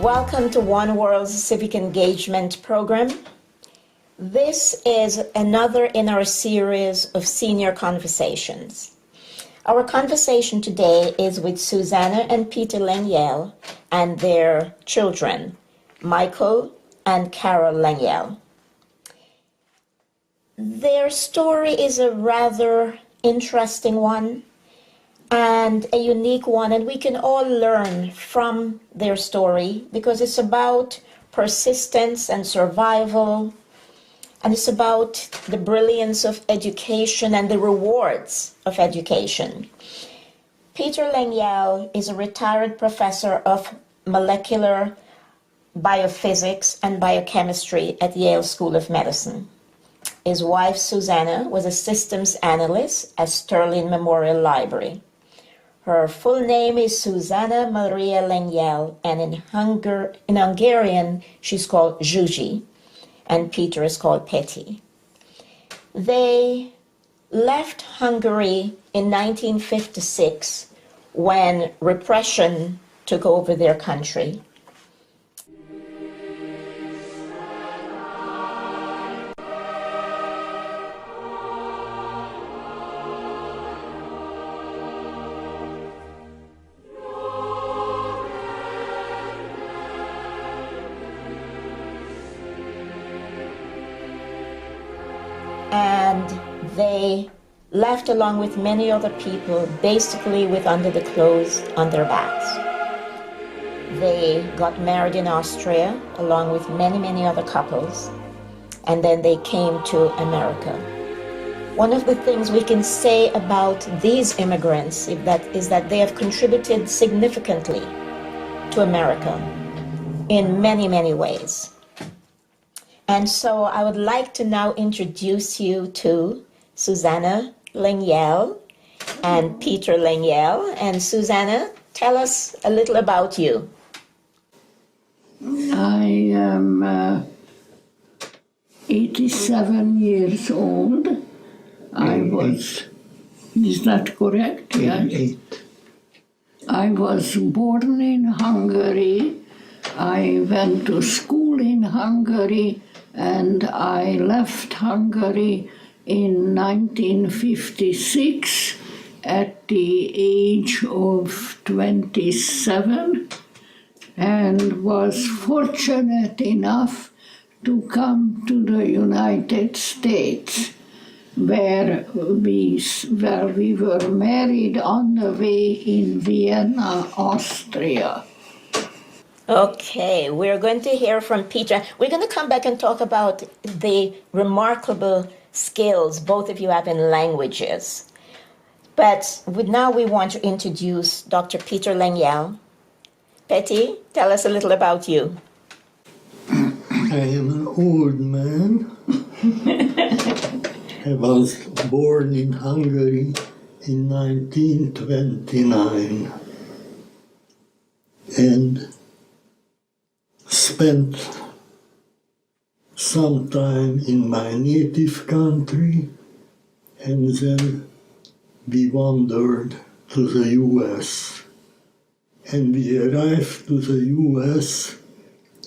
Welcome to One World's Civic Engagement Program. This is another in our series of senior conversations. Our conversation today is with Suzanna and Peter Lengyel and their children, Michael and Carole Lengyel. Their story is a rather interesting one and a unique one, and we can all learn from their story because it's about persistence and survival, and it's about the brilliance of education and the rewards of education. Peter Lengyel is a retired professor of molecular biophysics and biochemistry at Yale School of Medicine. His wife, Suzanna, was a systems analyst at Sterling Memorial Library. Her full name is Suzanna Maria Lengyel, and in Hungarian, she's called Zsuzsi, and Peter is called Peti. They left Hungary in 1956 when repression took over their country. And they left along with many other people, basically with under the clothes on their backs. They got married in Austria along with many other couples, and then they came to America. One of the things we can say about these immigrants is that they have contributed significantly to America in many ways. And so I would like to now introduce you to Suzanna Lengyel and Peter Lengyel. And Suzanna, tell us a little about you. I am 87 years old. Is that correct? Yes. I was born in Hungary. I went to school in Hungary, and I left Hungary in 1956 at the age of 27, and was fortunate enough to come to the United States, where we were married on the way in Vienna, Austria. Okay, we're going to hear from Peter. We're going to come back and talk about the remarkable skills both of you have in languages. But now we want to introduce Dr. Peter Lengyel. Peti, tell us a little about you. I am an old man. I was born in Hungary in 1929 and spent some time in my native country, and then we wandered to the US. And we arrived to the US,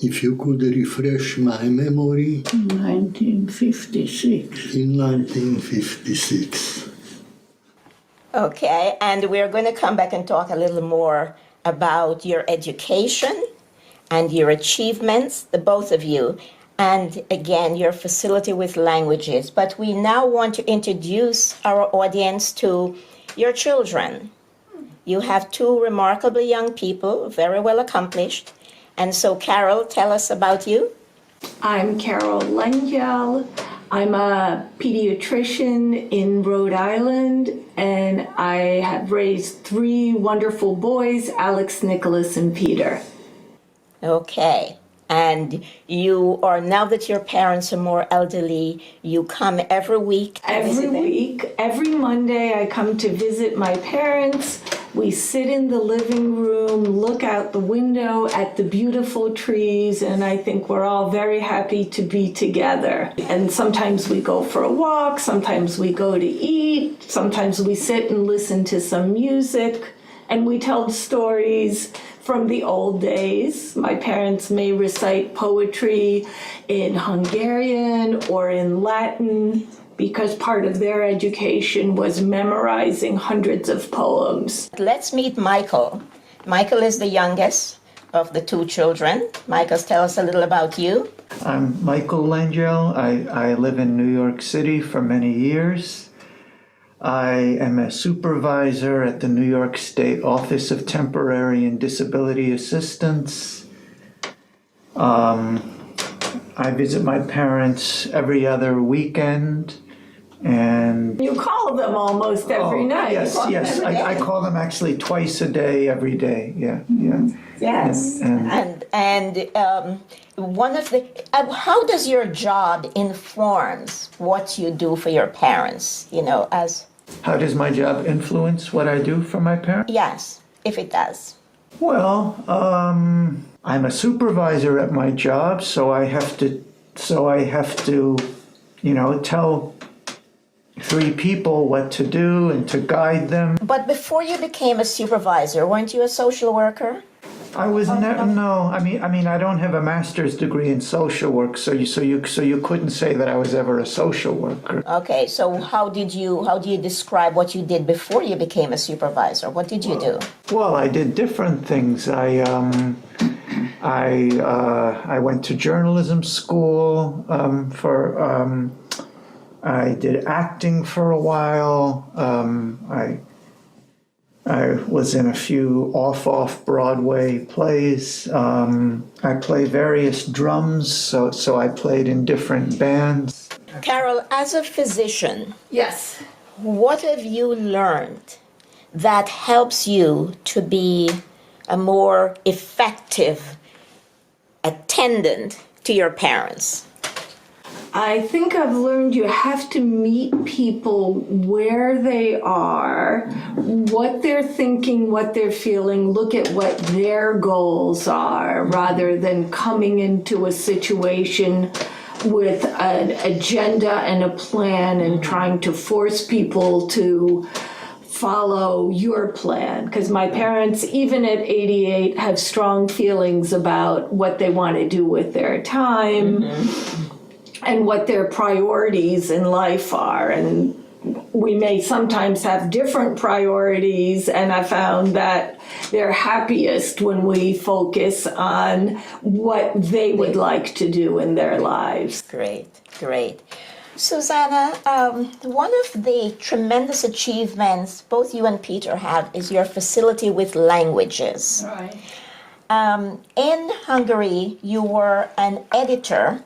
if you could refresh my memory, in 1956. In 1956. Okay, and we're going to come back and talk a little more about your education and your achievements, the both of you, and again, your facility with languages. But we now want to introduce our audience to your children. You have two remarkably young people, very well accomplished. And so, Carole, tell us about you. I'm Carole Lengyel. I'm a pediatrician in Rhode Island, and I have raised three wonderful boys, Alex, Nicholas, and Peter. Okay. And you are, now that your parents are more elderly, you come every week? Every week. Every Monday I come to visit my parents. We sit in the living room, look out the window at the beautiful trees, and I think we're all very happy to be together. And sometimes we go for a walk, sometimes we go to eat, sometimes we sit and listen to some music, and we tell stories from the old days. My parents may recite poetry in Hungarian or in Latin because part of their education was memorizing hundreds of poems. Let's meet Michael. Michael is the youngest of the two children. Michael, tell us a little about you. I'm Michael Lengyel. I live in New York City for many years. I am a supervisor at the New York State Office of Temporary and Disability Assistance. I visit my parents every other weekend, and You call them almost every night. Yes. I call them actually twice a day, every day. Yeah. Yes. And one of the how does your job informs what you do for your parents? As How does my job influence what I do for my parents? yes, if it does. Well, I'm a supervisor at my job, so I have to, tell 3 people what to do and to guide them. But before you became a supervisor, weren't you a social worker? I was no. I mean, I don't have a master's degree in social work, so you couldn't say that I was ever a social worker. Okay, so how do you describe what you did before you became a supervisor? What did you do? Well, I did different things. I went to journalism school I did acting for a while. I was in a few off Broadway plays. I play various drums, so I played in different bands. Carole, as a physician, Yes. what have you learned that helps you to be a more effective attendant to your parents? I think I've learned you have to meet people where they are, what they're thinking, what they're feeling, look at what their goals are, rather than coming into a situation with an agenda and a plan and trying to force people to follow your plan. Because my parents, even at 88, have strong feelings about what they want to do with their time. And what their priorities in life are. And we may sometimes have different priorities, and I found that they're happiest when we focus on what they would like to do in their lives. Great. Susanna, one of the tremendous achievements both you and Peter have is your facility with languages. Right. In Hungary, you were an editor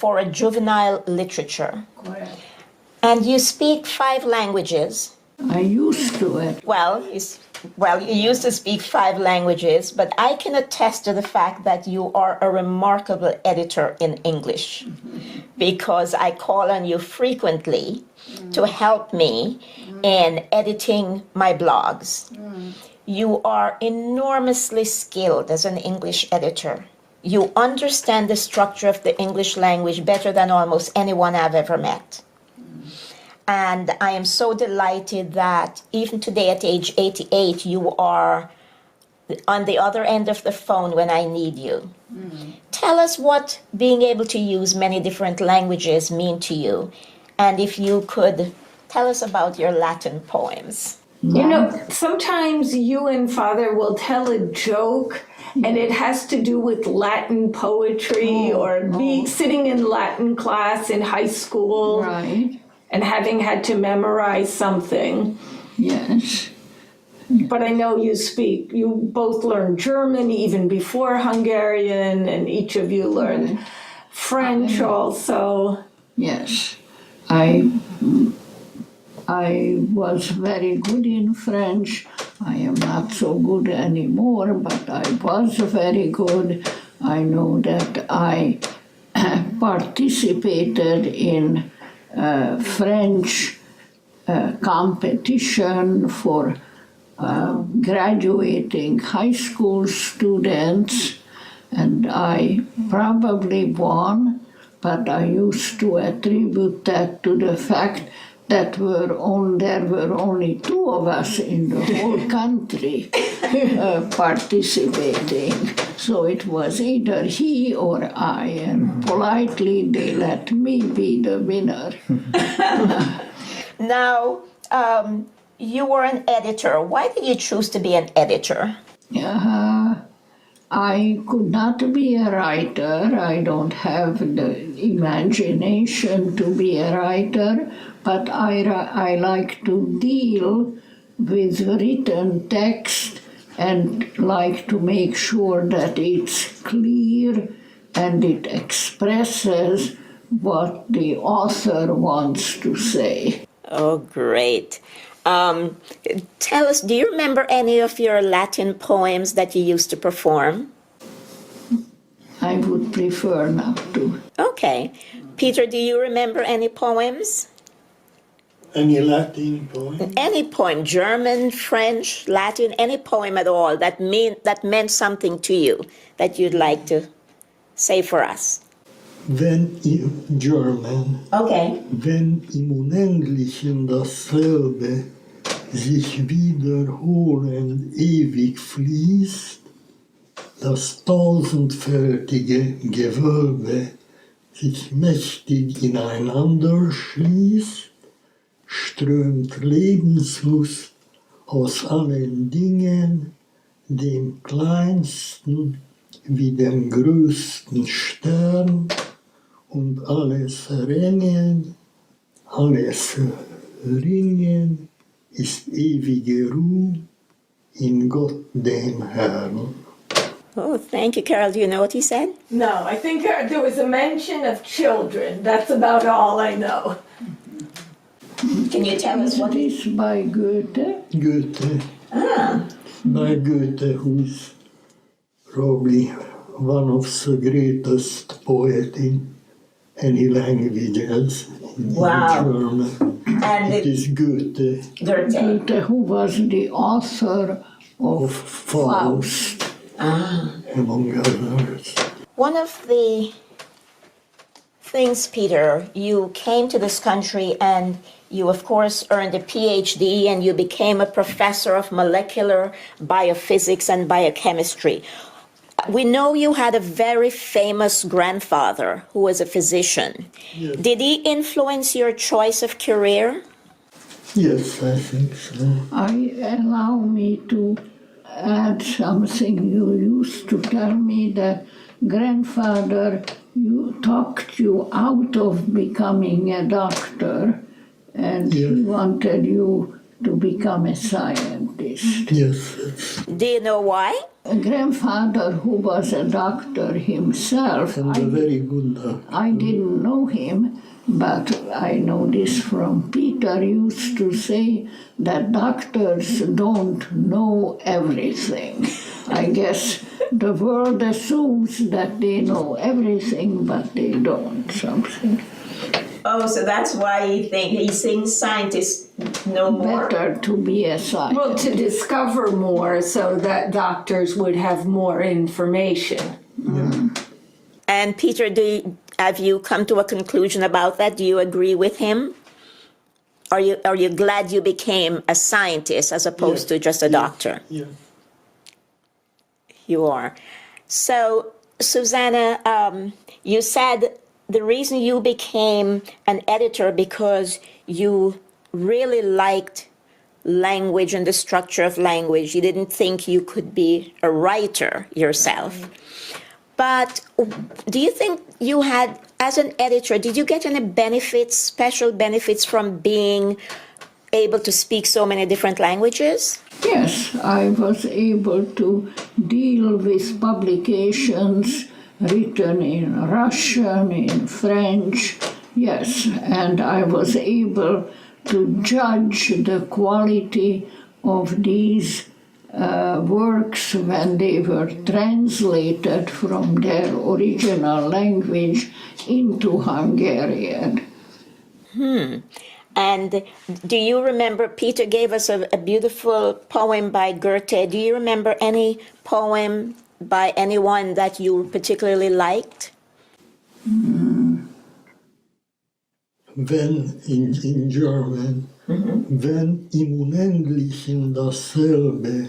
for a juvenile literature. Correct. And you speak 5 languages. I used to it. Well, you used to speak 5 languages, but I can attest to the fact that you are a remarkable editor in English because I call on you frequently to help me in editing my blogs. You are enormously skilled as an English editor. You understand the structure of the English language better than almost anyone I've ever met. And I am so delighted that even today at age 88, you are on the other end of the phone when I need you. Tell us what being able to use many different languages mean to you. And if you could tell us about your Latin poems. You know, sometimes you and Father will tell a joke and it has to do with Latin poetry or sitting in Latin class in high school. Right. And having had to memorize something. Yes. But I know you both learned German even before Hungarian, and each of you learned French also. Yes. I was very good in French. I am not so good anymore, but I was very good. I know that I participated in French competition for graduating high school students, and I probably won, but I used to attribute that to the fact there were only two of us in the whole country participating. So it was either he or I, and politely they let me be the winner. Now, you were an editor. Why did you choose to be an editor? I could not be a writer. I don't have the imagination to be a writer, but I like to deal with written text and like to make sure that it's clear and it expresses what the author wants to say. Oh, great. Tell us, do you remember any of your Latin poems that you used to perform? I would prefer not to. Okay. Peter, do you remember any poems? Any Latin poem? Any poem, German, French, Latin, any poem at all that meant something to you that you'd like to say for us? Wenn im German, Okay. wenn im Unendlichen dasselbe sich wiederholend ewig fließt, das tausendfältige Gewölbe sich mächtig ineinander schließt, strömt Lebenslust aus allen Dingen, dem kleinsten wie dem größten Stern, und alles Ringen ist ewige Ruhe in Gott dem Herrn. Oh, thank you, Carole. Do you know what he said? No, I think there was a mention of children. That's about all I know. Can you tell us what Is this by Goethe? Goethe. By Goethe, who's probably one of the greatest poets in any languages in German. And It is Goethe. Goethe, who was the author of Faust. Among others. One of the things, Peter, you came to this country and you, of course, earned a Ph.D. and you became a professor of molecular biophysics and biochemistry. We know you had a very famous grandfather who was a physician. Yes. Did he influence your choice of career? Yes, I think so. Allow me to add something. You used to tell me that grandfather talked you out of becoming a doctor, and he wanted you to become a scientist. Yes, Do you know why? A grandfather who was a doctor himself, and a very good doctor. I didn't know him, but I know this from Peter, used to say that doctors don't know everything. I guess the world assumes that they know everything, but they don't, something. Oh, so that's why he thinks scientists know more? Better to be a scientist. Well, to discover more so that doctors would have more information. And Peter, have you come to a conclusion about that? Do you agree with him? Are you glad you became a scientist as opposed to just a doctor? Yeah. You are. So, Susanna, you said the reason you became an editor because you really liked language and the structure of language. You didn't think you could be a writer yourself. But do you think you had, as an editor, did you get any benefits, special benefits from being able to speak so many different languages? Yes, I was able to deal with publications written in Russian, in French, yes, and I was able to judge the quality of these works when they were translated from their original language into Hungarian. And do you remember, Peter gave us a beautiful poem by Goethe. Do you remember any poem by anyone that you particularly liked? wenn in German, wenn im Unendlichen dasselbe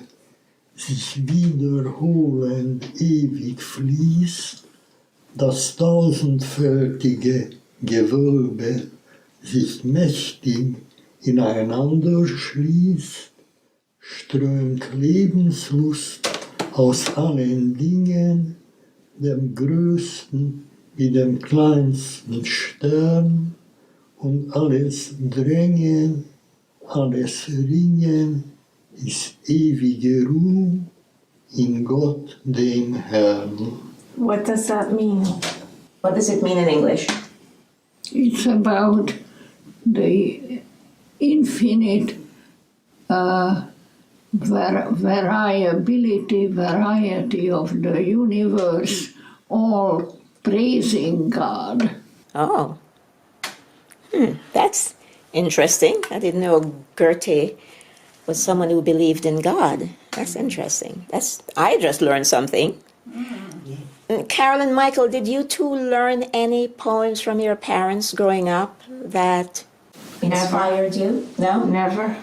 sich wiederholend ewig fließt, das tausendfältige Gewölbe sich mächtig ineinander schließt, strömt Lebenslust aus allen Dingen, dem größten wie dem kleinsten Stern, und alles Drängen, alles Ringen ist ewige Ruhe in Gott dem Herrn. What does that mean? What does it mean in English? It's about the infinite variety of the universe, all praising God. Oh. That's interesting. I didn't know Goethe was someone who believed in God. That's interesting. I just learned something. Carole and Michael, did you two learn any poems from your parents growing up that inspired you? No? Never.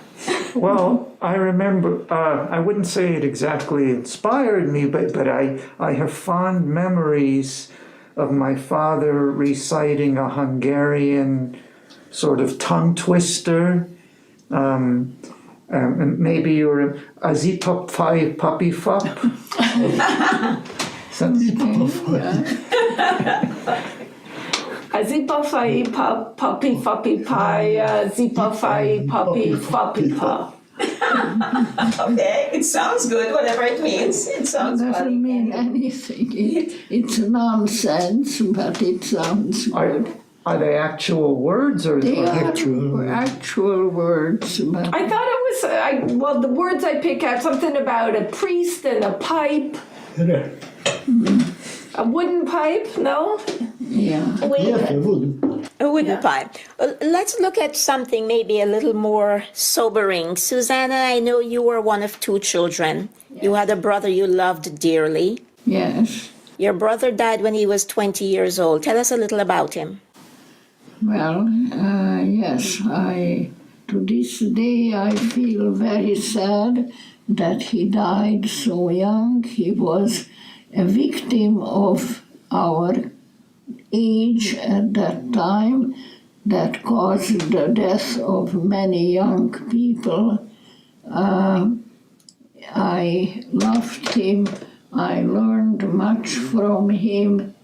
Well, I remember, I wouldn't say it exactly inspired me, but I have fond memories of my father reciting a Hungarian sort of tongue twister. Maybe you're Azipop Fai Puppy Fop. Zipa fai puppy fuppy pie, zipa fai puppy fuppy pa. Okay, it sounds good, whatever it means. It sounds It doesn't mean anything. It's nonsense, but it sounds good. Are they actual words or They are Actual. actual words, but I thought it was, well, the words I pick out, something about a priest and a pipe. A wooden pipe, no? yeah. Yes, I would. A wooden pipe. Let's look at something maybe a little more sobering. Susanna, I know you were one of two children. You had a brother you loved dearly. Yes. Your brother died when he was 20 years old. Tell us a little about him. Well, yes, to this day I feel very sad that he died so young. He was a victim of our age at that time that caused the death of many young people. I loved him. I learned much from him.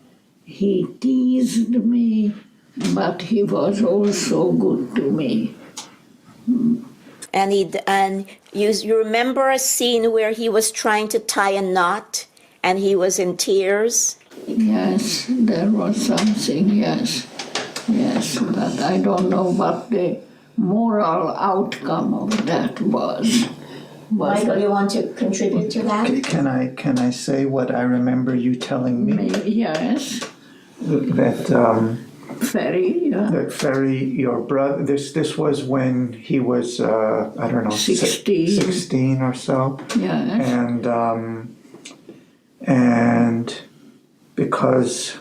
He teased me, but he was also good to me. And you remember a scene where he was trying to tie a knot and he was in tears? Yes, there was something, yes, but I don't know what the moral outcome of that was. Michael, you want to contribute to that? Can I say what I remember you telling me? Yes, That Ferry, that Ferry, your brother. This was when he was I don't know 16 or so. yes, And because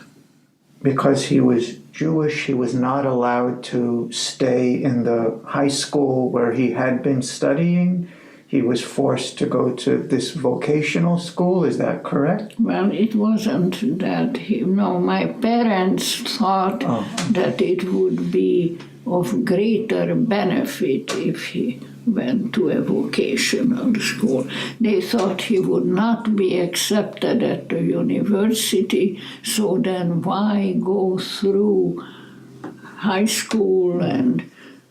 he was Jewish, he was not allowed to stay in the high school where he had been studying. He was forced to go to this vocational school. Is that correct? Well, it wasn't that, my parents thought that it would be of greater benefit if he went to a vocational school. They thought he would not be accepted at the university, so then why go through high school and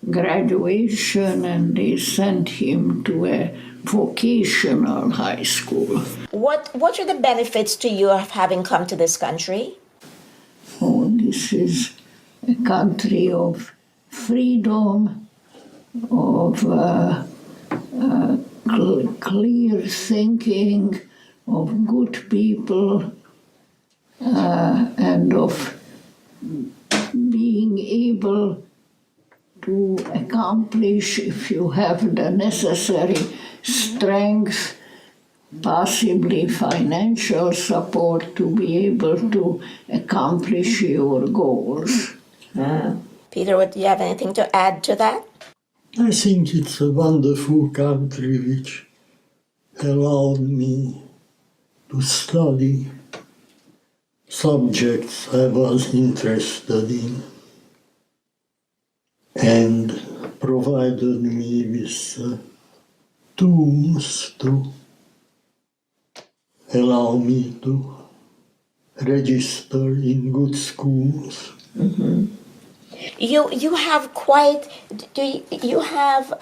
graduation, and they sent him to a vocational high school. What are the benefits to you of having come to this country? Oh, this is a country of freedom, of clear thinking, of good people, and of being able to accomplish, if you have the necessary strength, possibly financial support, to be able to accomplish your goals. Peter, do you have anything to add to that? I think it's a wonderful country which allowed me to study subjects I was interested in and provided me with tools to allow me to register in good schools. Mm-hmm. You have quite, you have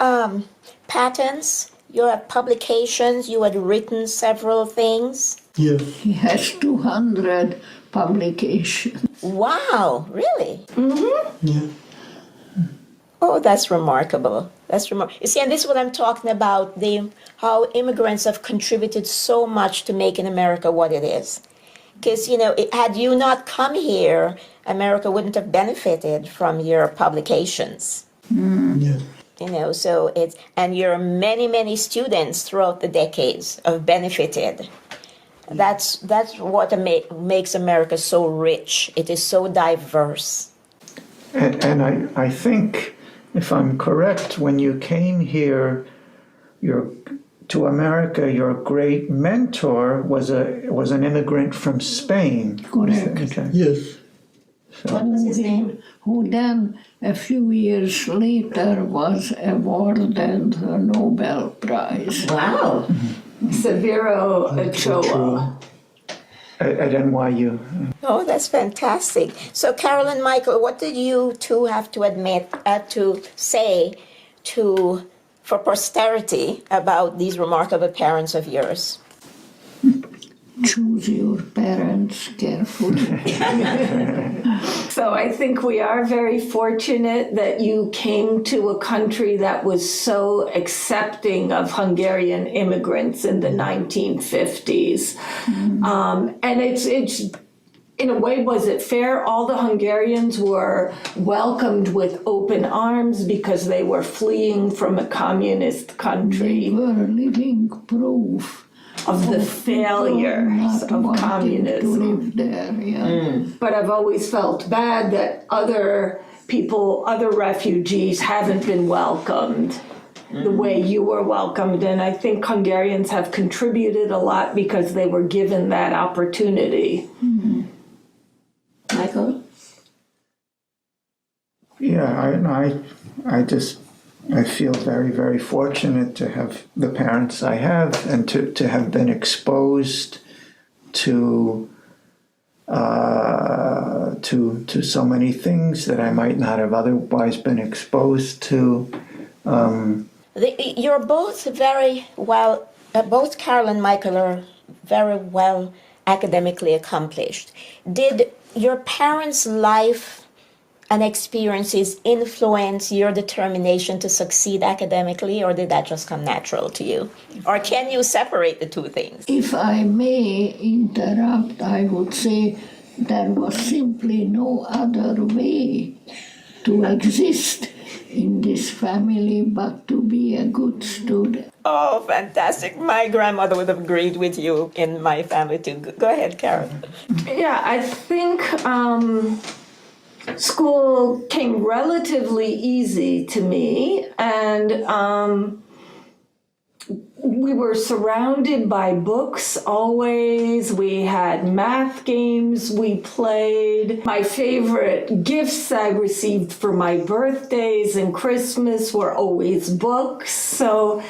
patents, you have publications, you had written several things. Yes. He has 200 publications. Wow, really? Mm-hmm. Yeah. Oh, that's remarkable. That's remarkable. You see, and this is what I'm talking about, how immigrants have contributed so much to making America what it is. Because, had you not come here, America wouldn't have benefited from your publications. Yes. So and your many students throughout the decades have benefited. That's what makes America so rich. It is so diverse. And I think, if I'm correct, when you came here, to America, your great mentor was an immigrant from Spain. Correct. Okay. Yes. What was his name? Who then, a few years later, was awarded the Nobel Prize. Wow. Severo Ochoa. At NYU. Oh, that's fantastic. So, Carole and Michael, what did you two have to say for posterity about these remarkable parents of yours? Choose your parents carefully. So I think we are very fortunate that you came to a country that was so accepting of Hungarian immigrants in the 1950s. And it's in a way, was it fair? All the Hungarians were welcomed with open arms because they were fleeing from a communist country. They were living proof Of the failures of communism. To live there, yeah. But I've always felt bad that other refugees haven't been welcomed the way you were welcomed. And I think Hungarians have contributed a lot because they were given that opportunity. Michael? Yeah, I feel very, very fortunate to have the parents I have and to have been exposed to so many things that I might not have otherwise been exposed to. You're both very well, both Carole and Michael are very well academically accomplished. Did your parents' life and experiences influence your determination to succeed academically, or did that just come natural to you? Or can you separate the two things? If I may interrupt, I would say there was simply no other way to exist in this family but to be a good student. Oh, fantastic. My grandmother would have agreed with you in my family too. Go ahead, Carole. Yeah, I think school came relatively easy to me, and we were surrounded by books always. We had math games we played. My favorite gifts I received for my birthdays and Christmas were always books. So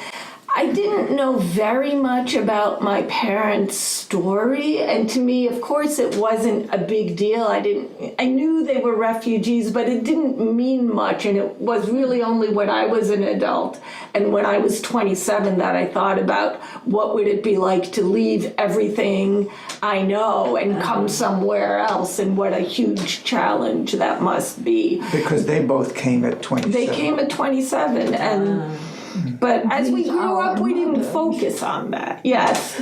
I didn't know very much about my parents' story, and to me, of course, it wasn't a big deal. I knew they were refugees, but it didn't mean much, and it was really only when I was an adult and when I was 27 that I thought about what would it be like to leave everything I know and come somewhere else, and what a huge challenge that must be. Because they both came at 27. They came at 27, and but as we grew up, we didn't focus on that. Yes.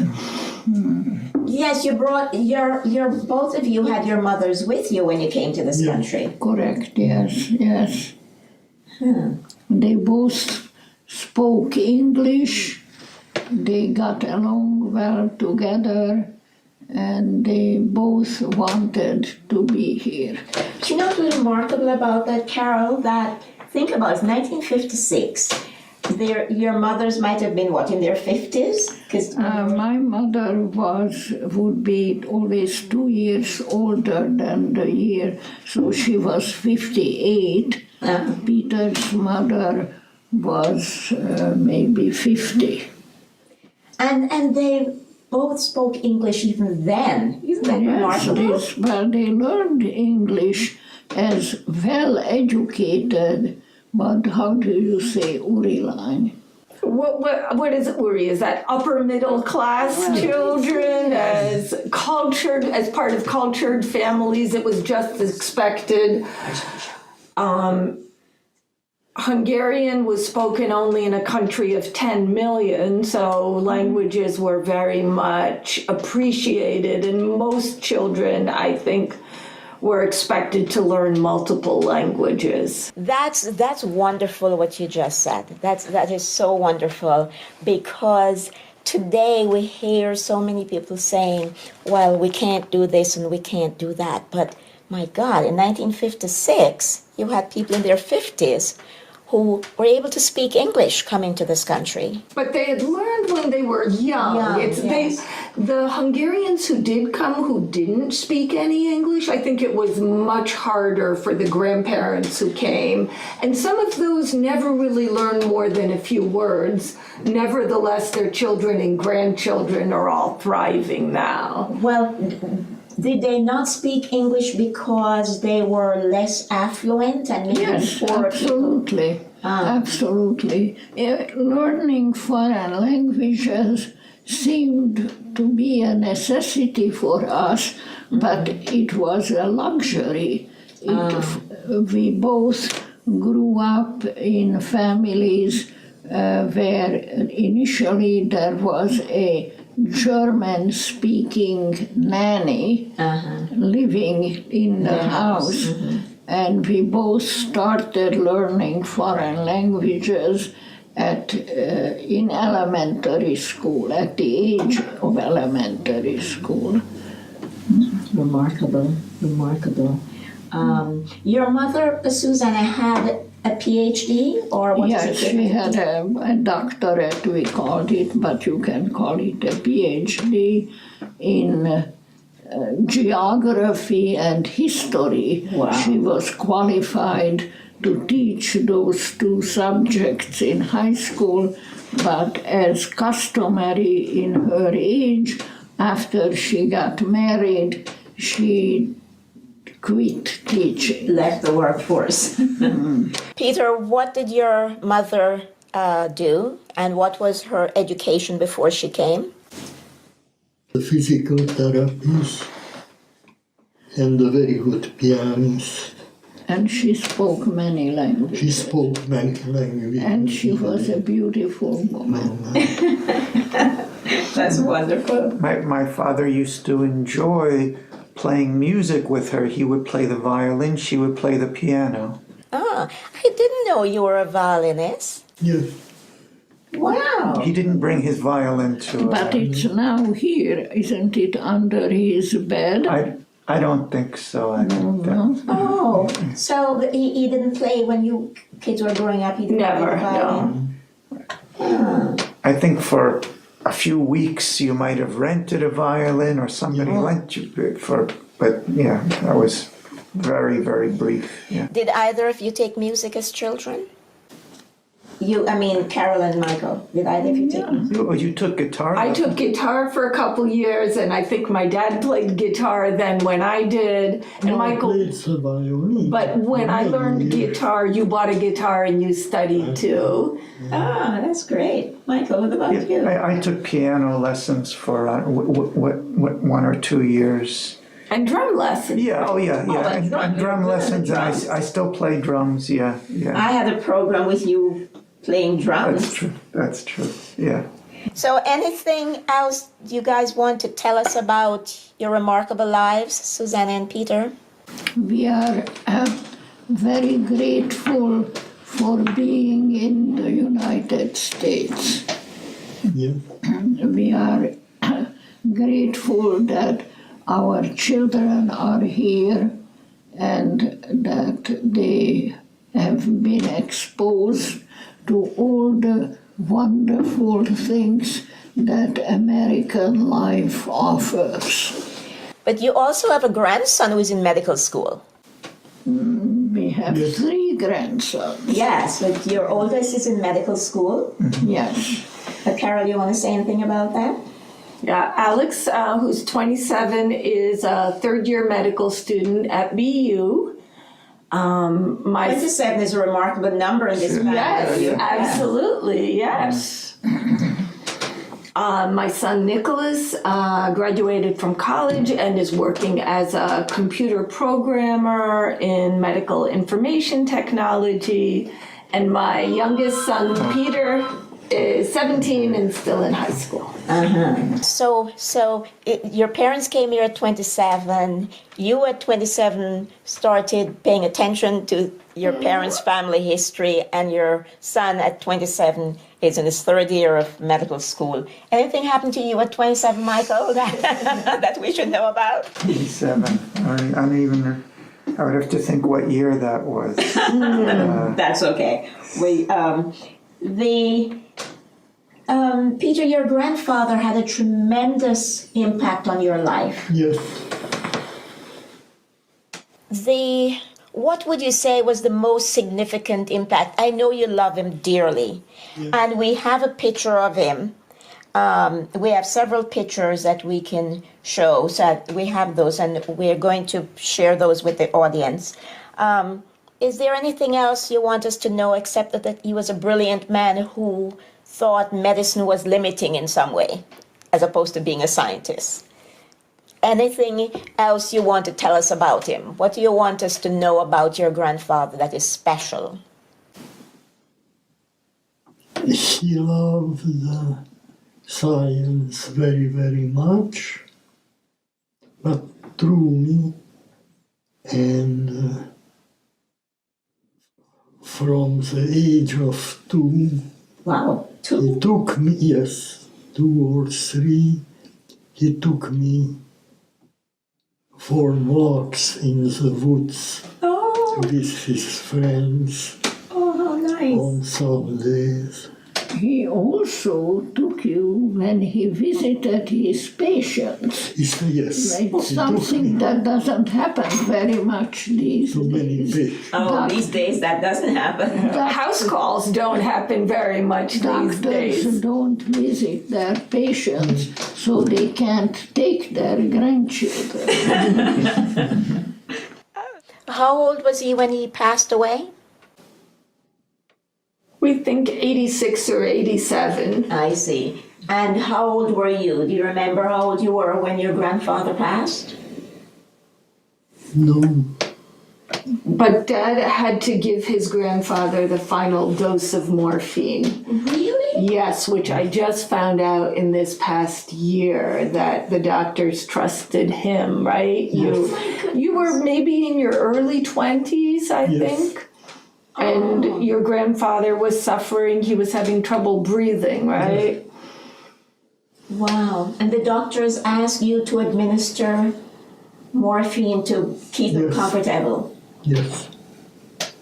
Yes, you brought your both of you had your mothers with you when you came to this country. Correct, yes. They both spoke English. They got along well together, and they both wanted to be here. Do you know what's remarkable about that, Carol? That, think about it, 1956. Your mothers might have been, what, in their 50s? My mother would be always 2 years older than the year, so she was 58. Peter's mother was maybe 50. And they both spoke English even then. Isn't that remarkable? Well, they learned English as well educated, but how do you say Uri line? What is Uri? Is that upper middle class children, as cultured, as part of cultured families? It was just expected. Hungarian was spoken only in a country of 10 million, so languages were very much appreciated, and most children, I think, were expected to learn multiple languages. That's wonderful what you just said. That is so wonderful, because today we hear so many people saying, well, we can't do this and we can't do that. But my God, in 1956, you had people in their 50s who were able to speak English coming to this country. But they had learned when they were young. The Hungarians who did come who didn't speak any English, I think it was much harder for the grandparents who came. And some of those never really learned more than a few words. Nevertheless, their children and grandchildren are all thriving now. Well, did they not speak English because they were less affluent and maybe Yes, poorer absolutely. Absolutely. Learning foreign languages seemed to be a necessity for us, but it was a luxury. We both grew up in families where initially there was a German-speaking nanny living in the house, and we both started learning foreign languages in elementary school, at the age of elementary school. Remarkable. Your mother, Susanna, had a Ph.D. or what is Yes, it? she had a doctorate, we called it, but you can call it a Ph.D. in geography and history. Wow. She was qualified to teach those two subjects in high school, but as customary in her age, after she got married, she quit teaching. Left the workforce. Peter, what did your mother do, and what was her education before she came? A physical therapist and a very good pianist. And she spoke many languages. She spoke many languages. And she was a beautiful woman. That's wonderful. My father used to enjoy playing music with her. He would play the violin, she would play the piano. Ah, I didn't know you were a violinist. Yes. Wow. He didn't bring his violin to But it's now here, isn't it, under his bed? I don't think so. I don't think. Oh, so he didn't play when you kids were growing up? He didn't Never, play the violin? no. I think for a few weeks you might have rented a violin or somebody lent you but yeah, that was very, very brief. Yeah. Did either of you take music as children? Carole and Michael, did either of you take music? You took guitar? I took guitar for a couple years, and I think my dad played guitar then when I did. And Michael, played the violin. but when I learned guitar, you bought a guitar and you studied too. Ah, that's great. Michael, what about you? I took piano lessons for 1 or 2 years. And drum lessons. Yeah, and drum lessons. And I still play drums. Yeah. I had a program with you playing drums. That's true. Yeah. So anything else you guys want to tell us about your remarkable lives, Susanna and Peter? We are very grateful for being in the United States. Yeah. We are grateful that our children are here and that they have been exposed to all the wonderful things that American life offers. But you also have a grandson who is in medical school. We have 3 grandsons. Yes, but your oldest is in medical school. Yes. Carol, you want to say anything about that? Yeah, Alex, who's 27, is a third-year medical student at BU. 27 is a remarkable number in this family. Yes, absolutely, yes. My son Nicholas graduated from college and is working as a computer programmer in medical information technology. And my youngest son, Peter, is 17 and still in high school. Your parents came here at 27. You at 27 started paying attention to your parents' family history, and your son at 27 is in his 3rd year of medical school. Anything happened to you at 27, Michael, that we should know about? 27. I would have to think what year that was. That's okay. Peter, your grandfather had a tremendous impact on your life. Yes. What would you say was the most significant impact? I know you love him dearly, and we have a picture of him. We have several pictures that we can show, so we have those, and we're going to share those with the audience. Is there anything else you want us to know except that he was a brilliant man who thought medicine was limiting in some way, as opposed to being a scientist? Anything else you want to tell us about him? What do you want us to know about your grandfather that is special? He loved science very, very much, but through me, and from the age of 2, Wow, 2. he took me, 2 or 3, he took me for walks in the woods with his friends how nice. on some days. He also took you when he visited his patients. Yes, It's he took something me that doesn't happen very much these to many days. patients. These days that doesn't happen. House calls don't happen very much these Doctors days. don't visit their patients, so they can't take their grandchildren. How old was he when he passed away? We think 86 or 87. I see. And how old were you? Do you remember how old you were when your grandfather passed? No, But Dad had to give his grandfather the final dose of morphine. Really? Yes, which I just found out in this past year that the doctors trusted him, right? You were maybe in your early 20s, I think. And your grandfather was suffering, he was having trouble breathing, right? Wow. And the doctors asked you to administer morphine to keep him comfortable. yes,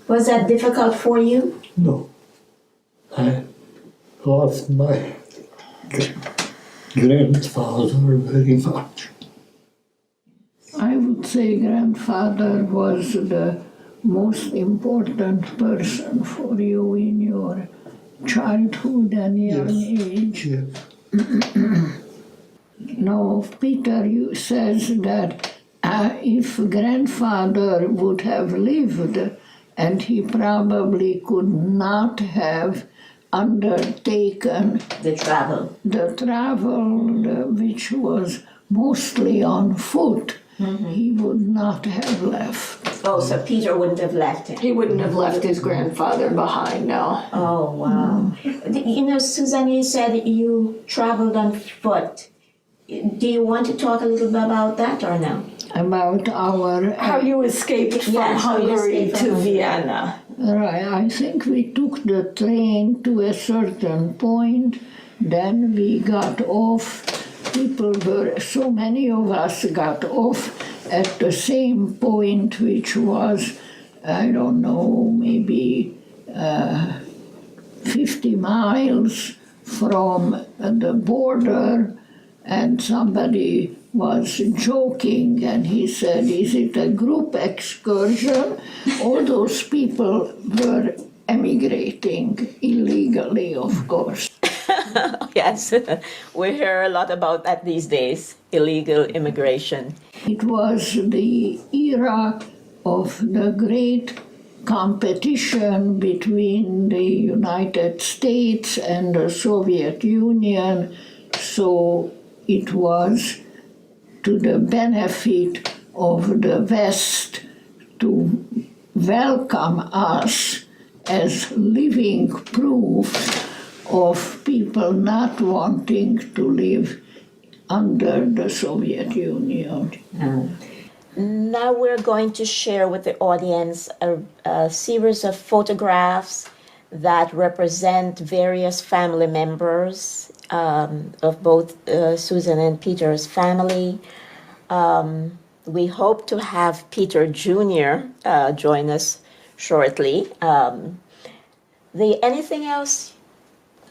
Was that difficult for you? no. I loved my grandfather very much. I would say grandfather was the most important person for you in your childhood and young age. Yes. Now, Peter says that if grandfather would have lived, and he probably could not have undertaken The travel. the travel, which was mostly on foot, he would not have left. Oh, so Peter wouldn't have left him. He wouldn't have left his grandfather behind, no. Oh, wow. You know, Suzanne, you said you traveled on foot. Do you want to talk a little bit about that or no? About our... How you escaped from Yes, how you Hungary escaped to from Hungary. Vienna. Right, I think we took the train to a certain point, then we got off people were, so many of us got off at the same point, which was, I don't know, maybe 50 miles from the border, and somebody was joking and he said, "Is it a group excursion?" All those people were emigrating illegally, of course. Yes, we hear a lot about that these days, illegal immigration. It was the era of the great competition between the United States and the Soviet Union, so it was to the benefit of the West to welcome us as living proof of people not wanting to live under the Soviet Union. Now we're going to share with the audience a series of photographs that represent various family members of both Susan and Peter's family. We hope to have Peter Jr. Join us shortly. Anything else,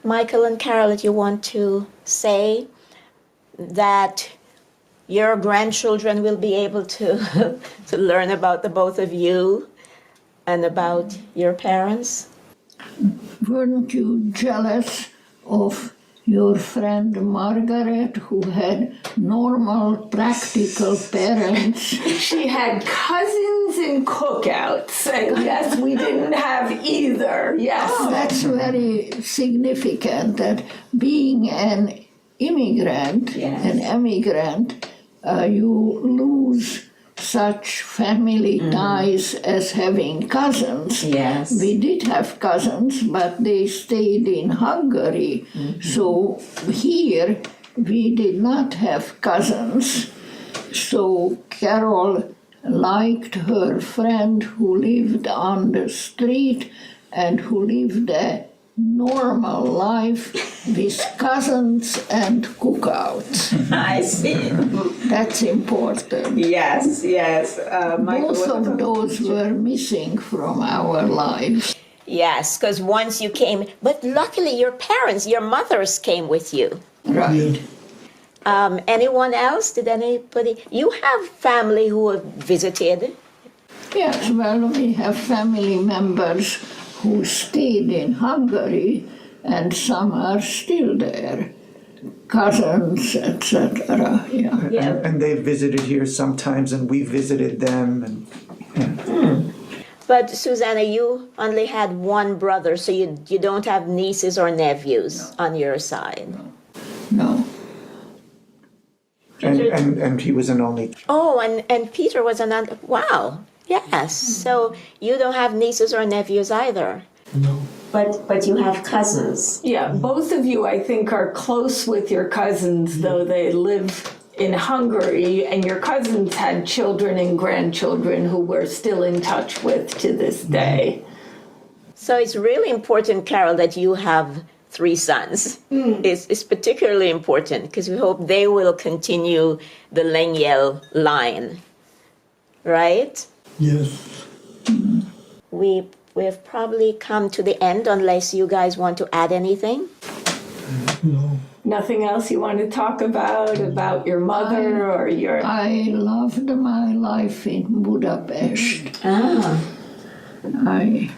Michael and Carole, that you want to say that your grandchildren will be able to to learn about the both of you and about your parents? Weren't you jealous of your friend Margaret, who had normal, practical parents? She had cousins and cookouts, and yes, we didn't have either. Yes. Oh, that's very significant, that being an immigrant, an emigrant, you lose such family ties as having cousins. Yes. We did have cousins, but they stayed in Hungary. So here we did not have cousins. So Carole liked her friend who lived on the street and who lived a normal life with cousins and cookouts. I see. That's important. Yes. Both of those were missing from our lives. Yes, because once you came, but luckily your parents, your mothers came with you. Right. Anyone else? Did anybody? You have family who have visited? Yes, well, we have family members who stayed in Hungary, and some are still there. Cousins, etc. Yeah. And they visited here sometimes, and we visited them. And But Susanna, you only had one brother, so you don't have nieces or nephews on your side. No. And he was an only. Oh, and Peter was another. Wow. Yes. So you don't have nieces or nephews either. No. But you have cousins. Yeah, both of you, I think, are close with your cousins, though they live in Hungary, and your cousins had children and grandchildren who we're still in touch with to this day. So it's really important, Carole, that you have 3 sons. It's particularly important because we hope they will continue the Lengyel line, right? Yes. We've probably come to the end unless you guys want to add anything. No. Nothing else you want to talk about your mother or your... I loved my life in Budapest. Ah. I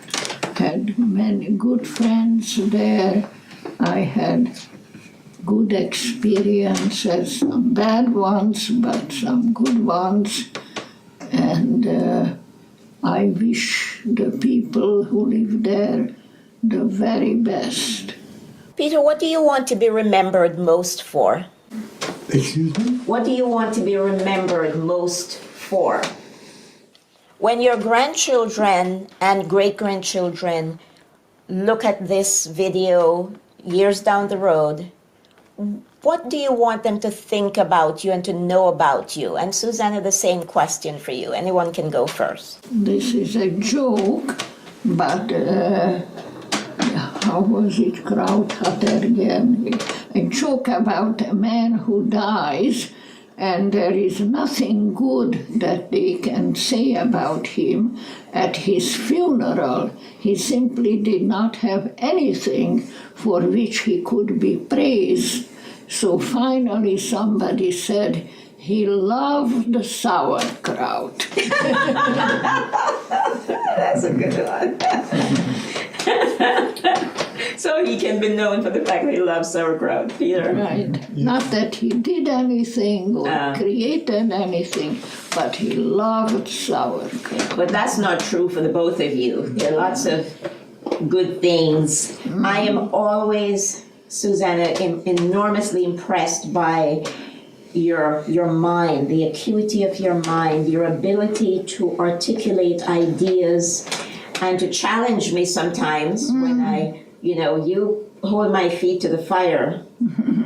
had many good friends there. I had good experiences, some bad ones, but some good ones. And I wish the people who live there the very best. Peter, what do you want to be remembered most for? Excuse me? What do you want to be remembered most for? When your grandchildren and great-grandchildren look at this video years down the road, what do you want them to think about you and to know about you? And Susanna, the same question for you. Anyone can go first. This is a joke, but how was it, Krauthattergen, a joke about a man who dies and there is nothing good that they can say about him at his funeral. He simply did not have anything for which he could be praised. So finally somebody said, he loved the sauerkraut. That's a good one. So he can be known for the fact that he loves sauerkraut, Peter. Right. Not that he did anything or created anything, but he loved sauerkraut. But that's not true for the both of you. There are lots of good things. I am always, Susanna, enormously impressed by your mind, the acuity of your mind, your ability to articulate ideas and to challenge me sometimes when you hold my feet to the fire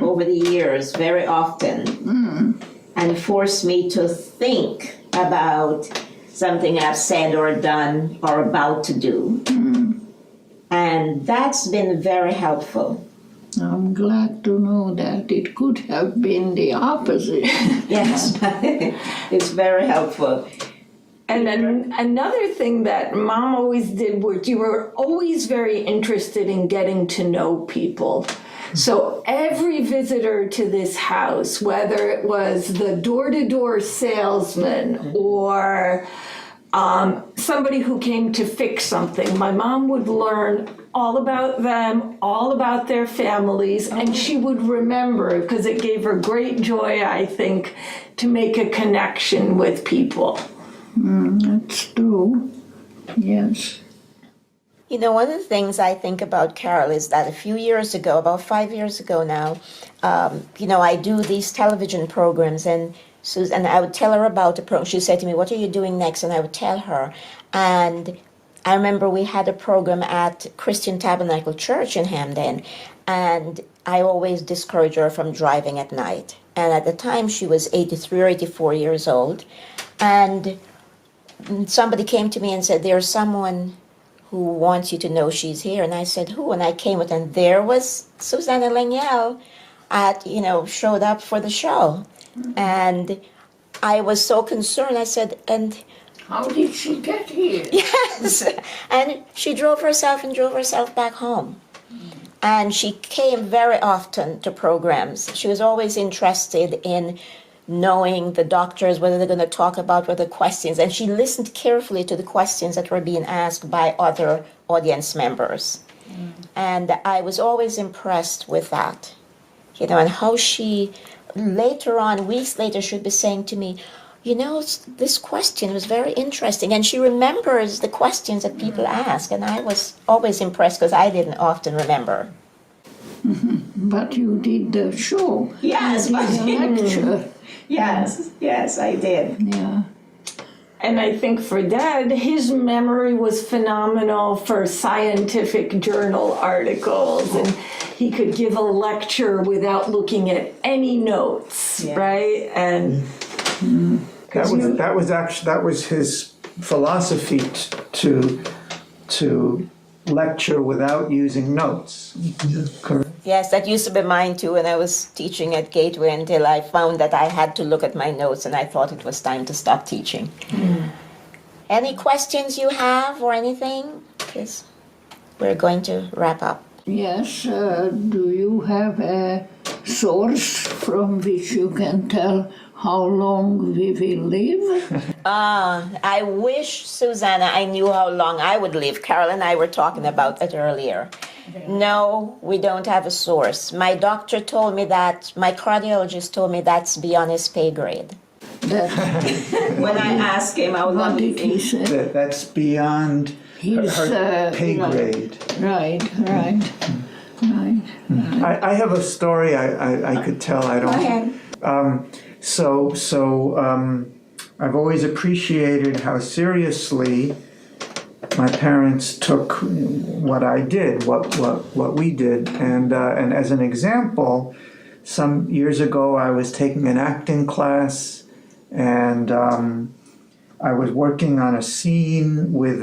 over the years very often and force me to think about something I've said or done or about to do. And that's been very helpful. I'm glad to know that. It could have been the opposite. Yes, it's very helpful. And then another thing that Mom always did was you were always very interested in getting to know people. So every visitor to this house, whether it was the door-to-door salesman or somebody who came to fix something, my mom would learn all about them, all about their families, and she would remember because it gave her great joy, I think, to make a connection with people. That's true. Yes. You know, one of the things I think about Carole is that a few years ago, about 5 years ago now, I do these television programs, and I would tell her about the program. She said to me, "What are you doing next?" And I would tell her. And I remember we had a program at Christian Tabernacle Church in Hamden, and I always discouraged her from driving at night. And at the time, she was 83 or 84 years old, and somebody came to me and said, "There's someone who wants you to know she's here." And I said, "Who?" And I came with, and there was Suzanna Lengyel showed up for the show. And I was so concerned. I said, "And How did she get here? yes." And she drove herself back home. And she came very often to programs. She was always interested in knowing the doctors, whether they're going to talk about what the questions, and she listened carefully to the questions that were being asked by other audience members. And I was always impressed with that, and how she, later on, weeks later, she'd be saying to me, this question was very interesting. And she remembers the questions that people ask, and I was always impressed because I didn't often remember. But you did the show. Yes, you did a lecture. Yes, I did. Yeah. And I think for Dad, his memory was phenomenal for scientific journal articles, and he could give a lecture without looking at any notes, right? And that was his philosophy to lecture without using notes. Correct. Yes, that used to be mine too when I was teaching at Gateway, until I found that I had to look at my notes and I thought it was time to stop teaching. Any questions you have or anything? Because we're going to wrap up. Yes. Do you have a source from which you can tell how long we will live? I wish, Susanna, I knew how long I would live. Carole and I were talking about that earlier. No, we don't have a source. My doctor told me that, my cardiologist told me that's beyond his pay grade. When I asked him, I was What did he say? That's beyond her pay grade. Right. I have a story I could tell. I don't. Go ahead. I've always appreciated how seriously my parents took what I did, what we did, and as an example, some years ago I was taking an acting class, and I was working on a scene with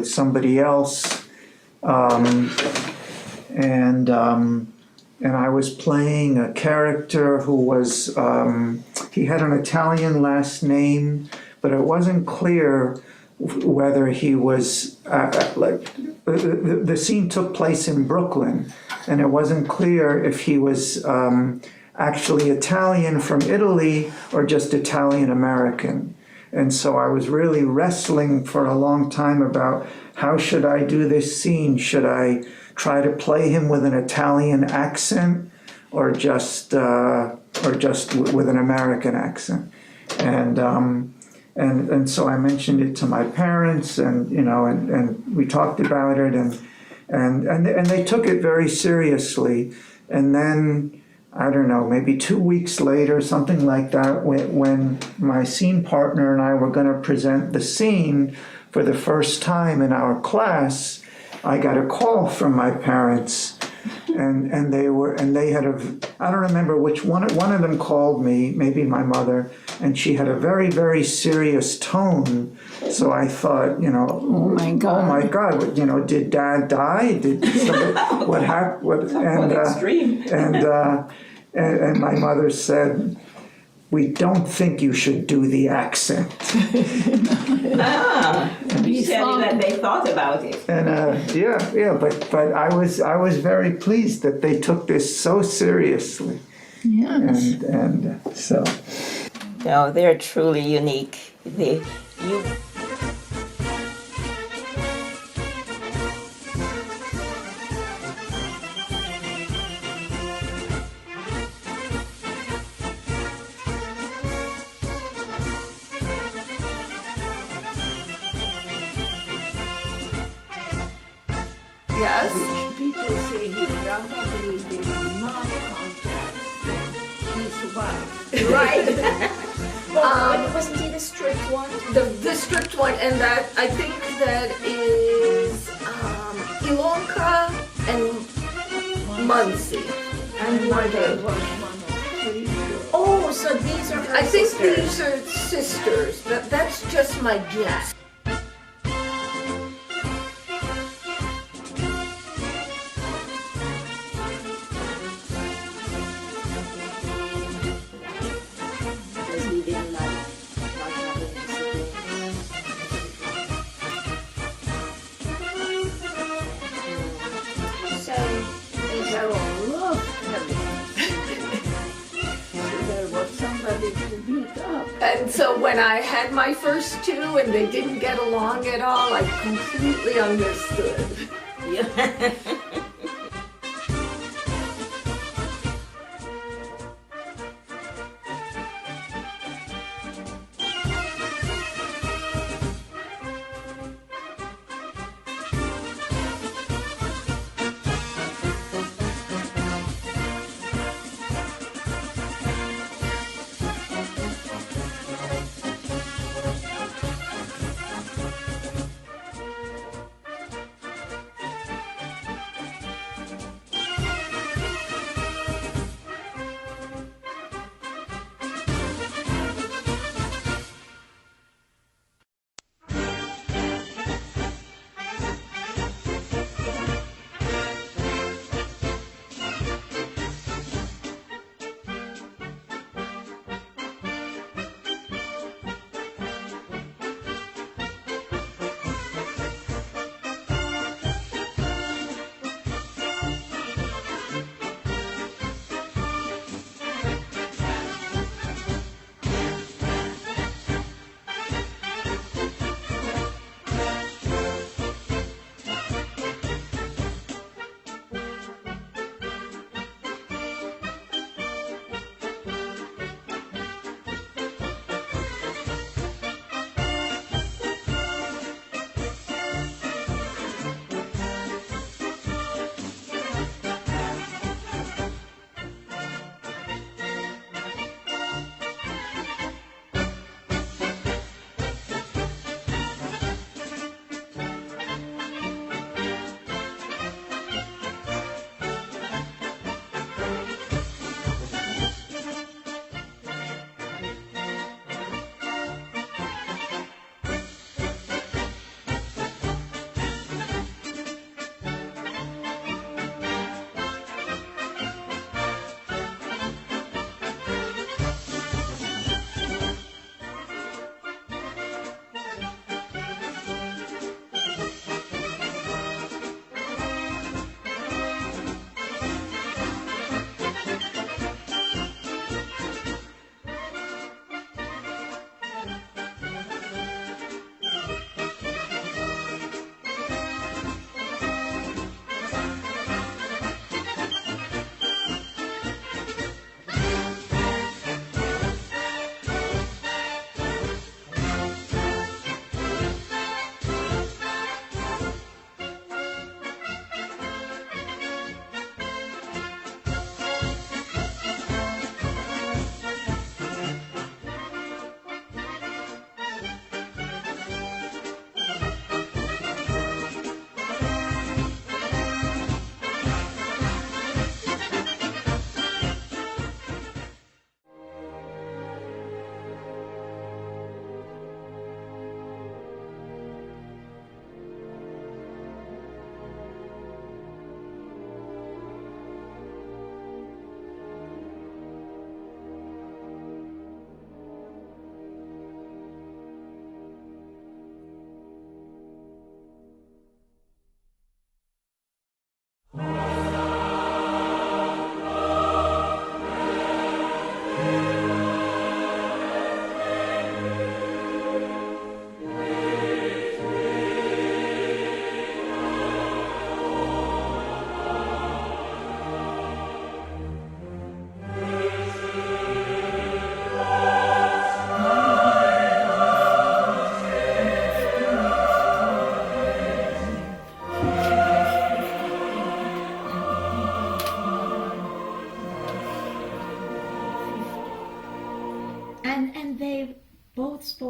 somebody else, and I was playing a character who was he had an Italian last name, but it wasn't clear whether he was the scene took place in Brooklyn, and it wasn't clear if he was actually Italian from Italy or just Italian American. And so I was really wrestling for a long time about how should I do this scene? Should I try to play him with an Italian accent or just with an American accent? And so I mentioned it to my parents, and we talked about it, and they took it very seriously. And then, I don't know, maybe 2 weeks later, something like that, when my scene partner and I were going to present the scene for the first time in our class, I got a call from my parents, and they had I don't remember which one of them called me, maybe my mother, and she had a very, very serious tone. So I thought, oh my God, did Dad die? Did somebody, what happened? And my mother said, "We don't think you should do the accent." You said that they thought about it. And but I was very pleased that they took this so seriously. Yes. And so. No, they're truly unique. Yes. People say he probably did not contact his wife. Right. Wasn't he the strict one? The strict one, and that I think that is Ilonka and Muncie. And mother was one of 3 girls. Oh, so these are her I think sisters. these are sisters, but that's just my guess. Carole loved him. There was somebody to beat up. And so when I had my first 2 and they didn't get along at all, I completely understood.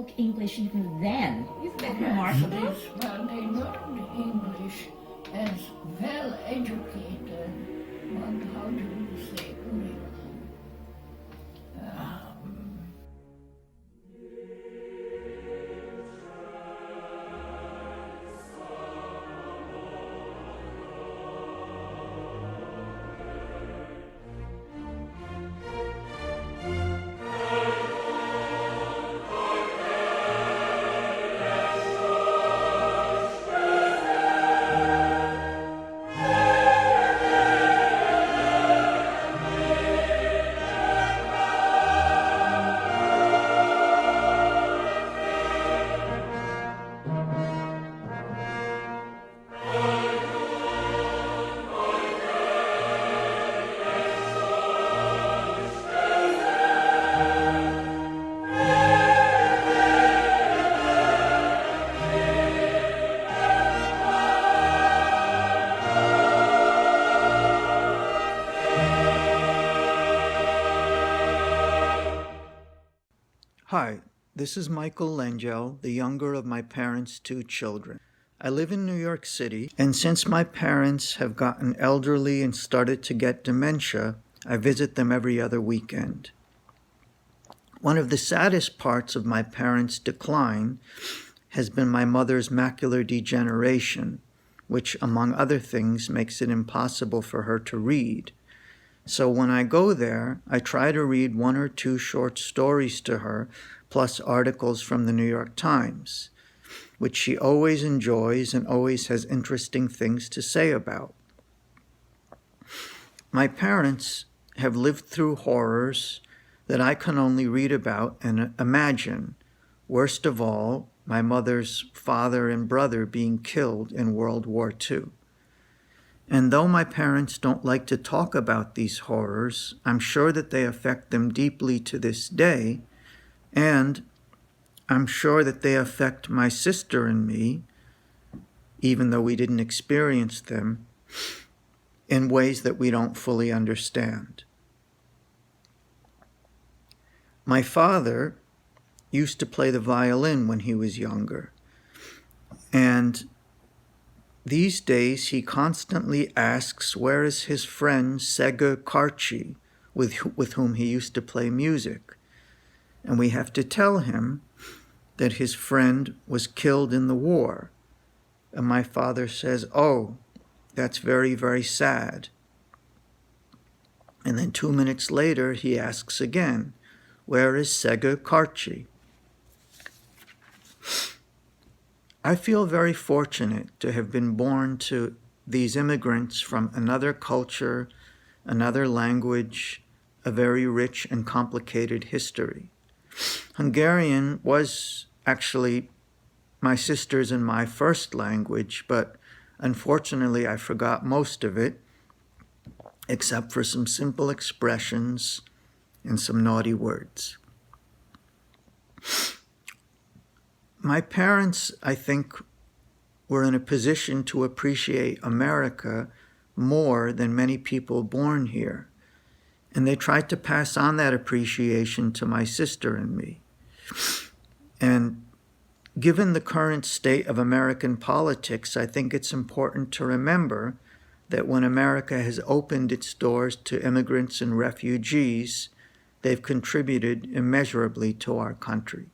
spoke English even then. Isn't that remarkable? Yes, well, they learned English as well educated, but how do you say, Hi, this is Michael Lengyel, the younger of my parents' two children. I live in New York City, and since my parents have gotten elderly and started to get dementia, I visit them every other weekend. One of the saddest parts of my parents' decline has been my mother's macular degeneration, which, among other things, makes it impossible for her to read. So when I go there, I try to read 1 or 2 short stories to her, plus articles from the New York Times, which she always enjoys and always has interesting things to say about. My parents have lived through horrors that I can only read about and imagine. Worst of all, my mother's father and brother being killed in World War II. And though my parents don't like to talk about these horrors, I'm sure that they affect them deeply to this day, and I'm sure that they affect my sister and me, even though we didn't experience them, in ways that we don't fully understand. My father used to play the violin when he was younger, and these days, he constantly asks where is his friend Sega Karchi, with whom he used to play music. And we have to tell him that his friend was killed in the war. And my father says, "Oh, that's very, very sad." And then 2 minutes later, he asks again, "Where is Sega Karchi?" I feel very fortunate to have been born to these immigrants from another culture, another language, a very rich and complicated history. Hungarian was actually my sister's and my first language, but unfortunately I forgot most of it, except for some simple expressions and some naughty words. My parents, I think, were in a position to appreciate America more than many people born here. And they tried to pass on that appreciation to my sister and me. And given the current state of American politics, I think it's important to remember that when America has opened its doors to immigrants and refugees, they've contributed immeasurably to our country.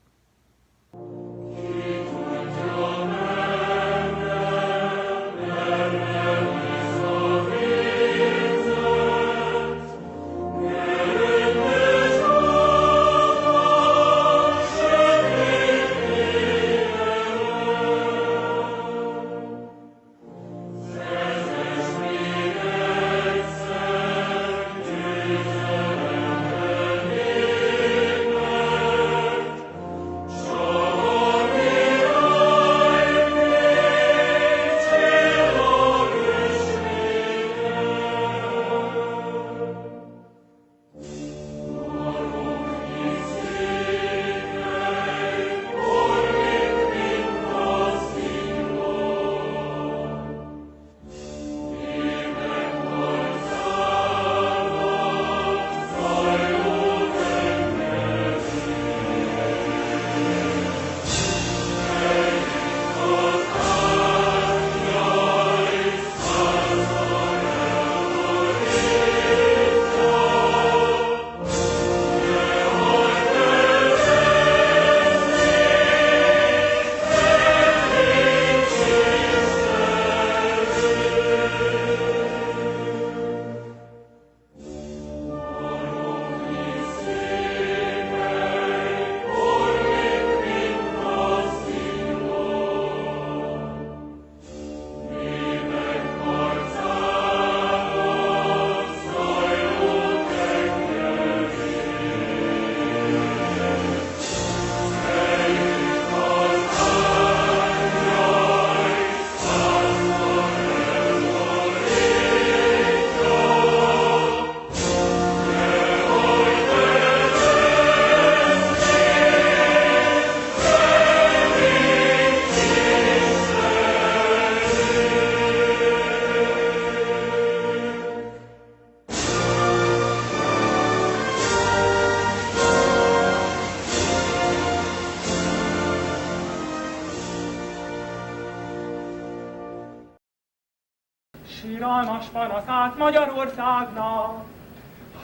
Síralmas panaszát Magyarországnak,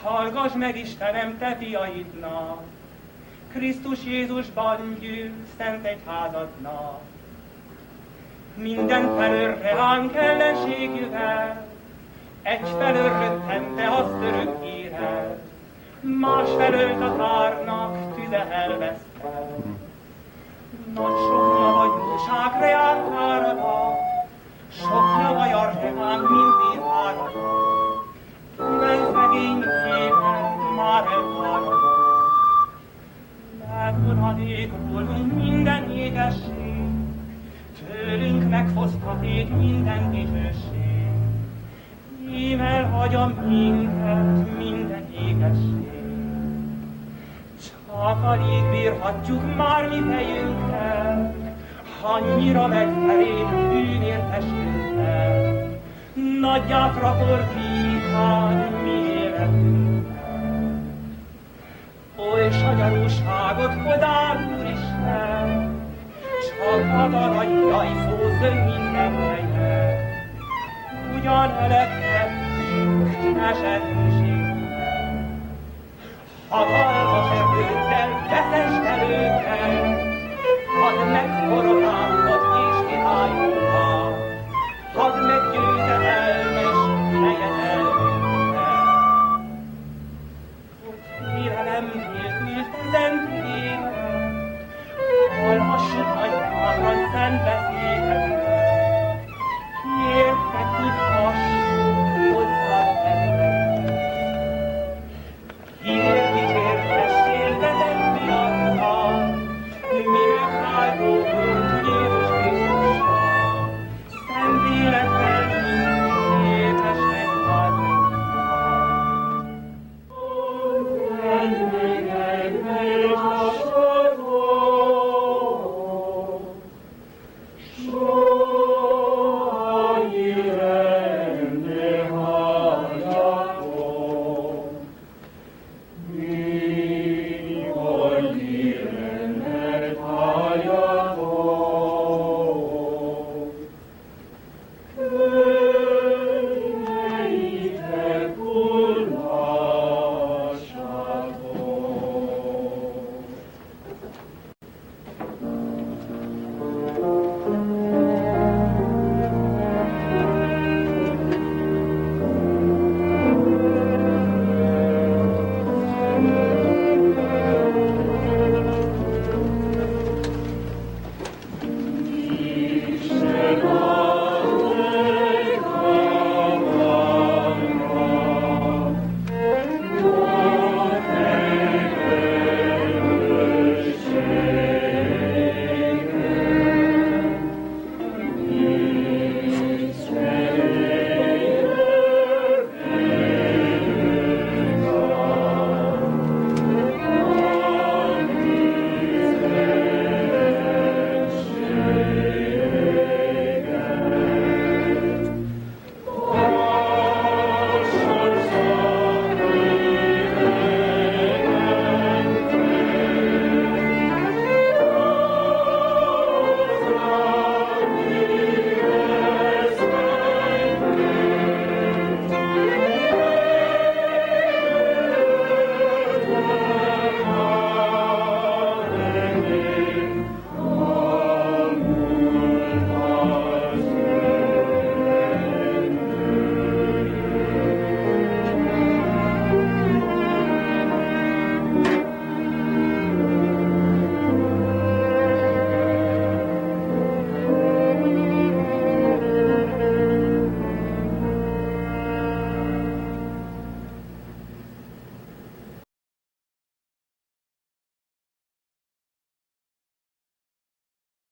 hallgass meg Istenem te fiaidnak, Krisztus Jézusban gyűl szent egyházadnak. Minden felől reánk ellenség jöhet, egyfelől röttente az török híret, másfelől tatárnak tüze elveszte. Nagy sok nyavajúság reánk áradat, sok nyavajar reánk mint víz áradat, kivel szegény képet már elváradat. Megvonadék rólunk minden ékesség, tőlünk megfoszthaték minden dicsőség, íme elhagyja minket minden ékesség. Csak alig bírhatjuk már mi fejünkkel, annyira megterén bűnértesünkkel, nagyját rakor kíván mi életünkkel. Oly sanyarúságot hodál, Úristen, csak adaradj, jaj, szózöl minden helyen, ugyan elekedtünk esetőségben. Hatalmas erőddel, veszestelőkkel, hadd meg koronánkat és királyunkat, hadd meg győzedelmes fejedelmünket. Hogy félelem nélkül szent élet, hallhassuk atyámra szent beszédet, kértek tudhassuk hozzád megvenni. Hír dicsértessél, de nem miattam, mi megváltókunk Jézus